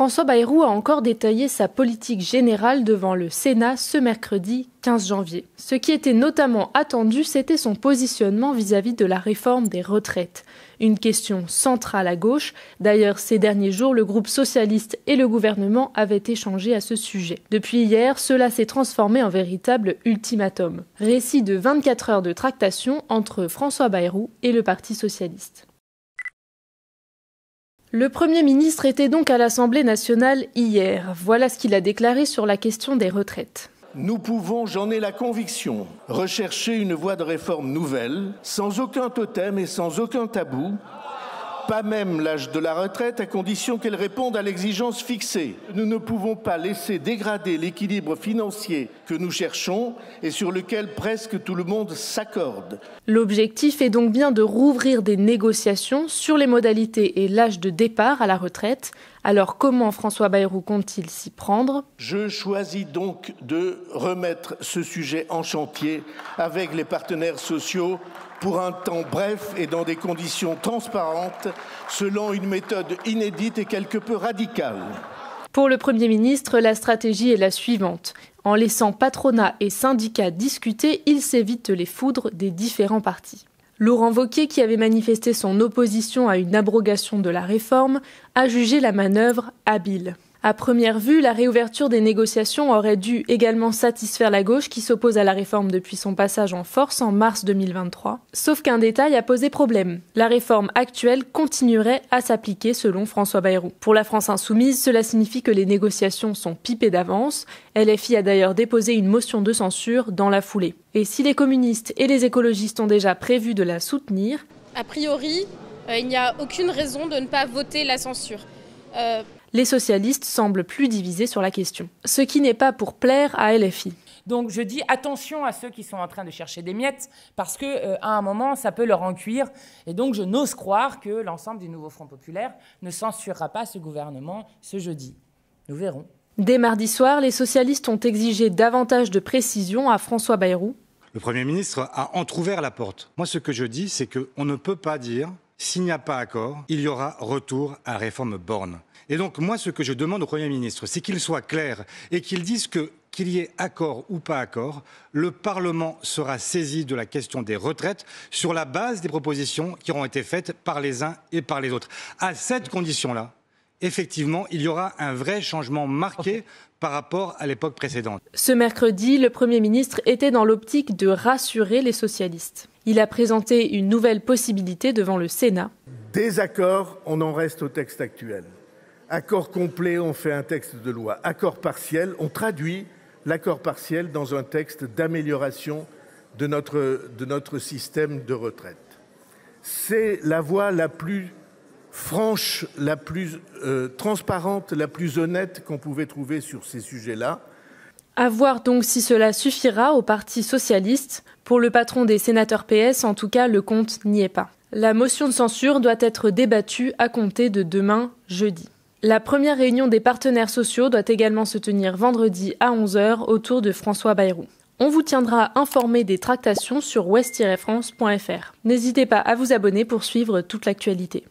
François Bayrou a encore détaillé sa politique générale devant le Sénat ce mercredi 15 janvier. Ce qui était notamment attendu, c'était son positionnement vis-à-vis de la réforme des retraites. Une question centrale à gauche. D'ailleurs, ces derniers jours, le groupe socialiste et le gouvernement avaient échangé à ce sujet. Depuis hier, cela s'est transformé en véritable ultimatum. Récit de 24 heures de tractation entre François Bayrou et le Parti socialiste. Le Premier ministre était donc à l'Assemblée nationale hier. Voilà ce qu'il a déclaré sur la question des retraites. Nous pouvons, j'en ai la conviction, rechercher une voie de réforme nouvelle, sans aucun totem et sans aucun tabou, pas même l'âge de la retraite, à condition qu'elle réponde à l'exigence fixée. Nous ne pouvons pas laisser dégrader l'équilibre financier que nous cherchons et sur lequel presque tout le monde s'accorde. L'objectif est donc bien de rouvrir des négociations sur les modalités et l'âge de départ à la retraite. Alors comment François Bayrou compte-t-il s'y prendre ? Je choisis donc de remettre ce sujet en chantier avec les partenaires sociaux pour un temps bref et dans des conditions transparentes, selon une méthode inédite et quelque peu radicale. Pour le Premier ministre, la stratégie est la suivante. En laissant patronat et syndicats discuter, il s'évite les foudres des différents partis. Laurent Wauquiez, qui avait manifesté son opposition à une abrogation de la réforme, a jugé la manœuvre habile. À première vue, la réouverture des négociations aurait dû également satisfaire la gauche qui s'oppose à la réforme depuis son passage en force en mars 2023. Sauf qu'un détail a posé problème. La réforme actuelle continuerait à s'appliquer selon François Bayrou. Pour la France insoumise, cela signifie que les négociations sont pipées d'avance. LFI a d'ailleurs déposé une motion de censure dans la foulée. Et si les communistes et les écologistes ont déjà prévu de la soutenir, a priori, il n'y a aucune raison de ne pas voter la censure. Les socialistes semblent plus divisés sur la question. Ce qui n'est pas pour plaire à LFI. Donc je dis attention à ceux qui sont en train de chercher des miettes, parce qu'à un moment, ça peut leur en cuire. Et donc je n'ose croire que l'ensemble du nouveau Front populaire ne censurera pas ce gouvernement ce jeudi. Nous verrons. Dès mardi soir, les socialistes ont exigé davantage de précision à François Bayrou. Le Premier ministre a entrouvert la porte. Moi, ce que je dis, c'est qu'on ne peut pas dire, s'il n'y a pas accord, il y aura retour à la réforme Borne. Et donc, moi, ce que je demande au Premier ministre, c'est qu'il soit clair et qu'il dise qu'il y ait accord ou pas accord, le Parlement sera saisi de la question des retraites sur la base des propositions qui auront été faites par les uns et par les autres. À cette condition-là, effectivement, il y aura un vrai changement marqué par rapport à l'époque précédente. Ce mercredi, le Premier ministre était dans l'optique de rassurer les socialistes. Il a présenté une nouvelle possibilité devant le Sénat. Désaccord, on en reste au texte actuel. Accord complet, on fait un texte de loi. Accord partiel, on traduit l'accord partiel dans un texte d'amélioration de notre système de retraite. C'est la voie la plus franche, la plus transparente, la plus honnête qu'on pouvait trouver sur ces sujets-là. À voir donc si cela suffira au Parti socialiste. Pour le patron des sénateurs PS, en tout cas, le compte n'y est pas. La motion de censure doit être débattue à compter de demain, jeudi. La première réunion des partenaires sociaux doit également se tenir vendredi à 11h autour de François Bayrou. On vous tiendra informé des tractations sur ouest-france.fr. N'hésitez pas à vous abonner pour suivre toute l'actualité.